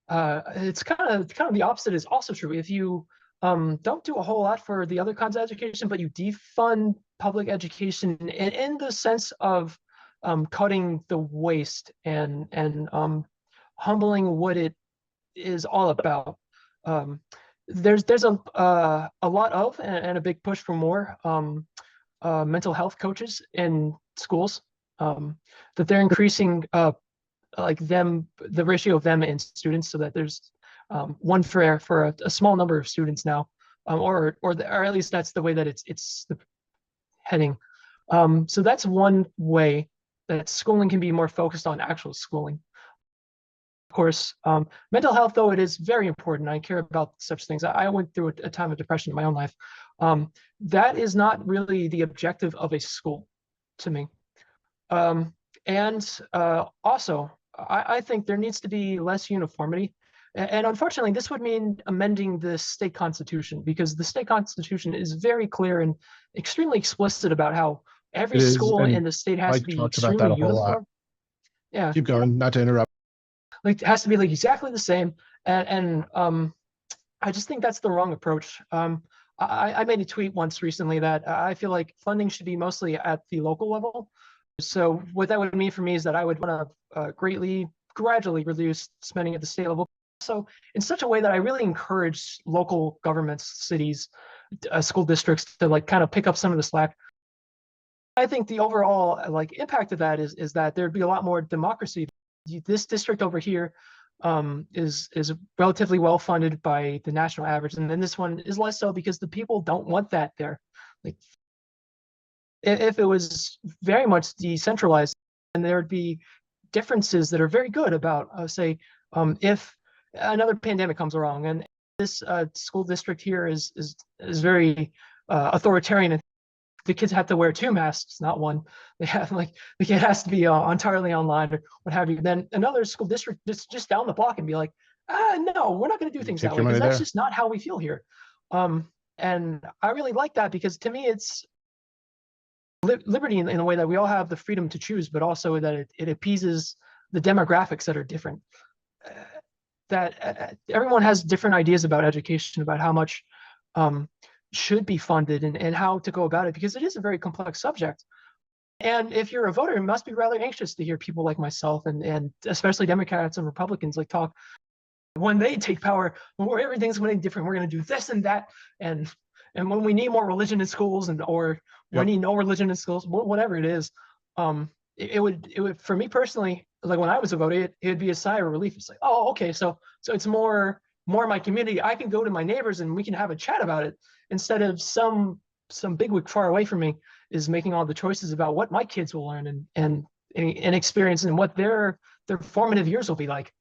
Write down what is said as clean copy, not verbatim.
It's kind of the opposite is also true. If you don't do a whole lot for the other kinds of education, but you defund public education in the sense of cutting the waste and humbling what it is all about. There's a lot of and a big push for more mental health coaches in schools, that they're increasing like the ratio of them in students so that there's one for a small number of students now, or at least that's the way that it's heading. So that's one way that schooling can be more focused on actual schooling. Of course, mental health, though, it is very important. I care about such things. I went through a time of depression in my own life. That is not really the objective of a school to me. And also, I think there needs to be less uniformity. And unfortunately, this would mean amending the state constitution, because the state constitution is very clear and extremely explicit about how every It is, school and in the state has Mike to be talks about that extremely a whole lot. uniform. Yeah, Keep going, not to interrupt. like it has to be like exactly the same. And I just think that's the wrong approach. I made a tweet once recently that I feel like funding should be mostly at the local level. So what that would mean for me is that I would want to gradually reduce spending at the state level. So in such a way that I really encourage local governments, cities, school districts to like kind of pick up some of the slack. I think the overall like impact of that is that there'd be a lot more democracy. This district over here is relatively well funded by the national average, and then this one is less so because the people don't want that there. Like, if it was very much decentralized, and there would be differences that are very good about, say, if another pandemic comes along and this school district here is very authoritarian, and the kids have to wear 2 masks, not 1. They have like the kid has to be entirely online or what have you. Then another school district just down the block and be like, no, we're not going to do things that way because that's just not how we feel here. And I really like that because to me it's liberty in a way that we all have the freedom to choose, but also that it appeases the demographics that are different. That everyone has different ideas about education, about how much should be funded and how to go about it, because it is a very complex subject. And if you're a voter, you must be rather anxious to hear people like myself and especially Democrats and Republicans like talk when they take power, where everything's going to be different. We're going to do this and that, and when we need more religion in schools, or we need no religion in schools, whatever it is, it would for me personally, like when I was a voter, it'd be a sigh of relief. It's like, oh, okay, so it's more my community. I can go to my neighbors and we can have a chat about it, instead of some bigwig far away from me is making all the choices about what my kids will learn and experience and what their formative years will be like.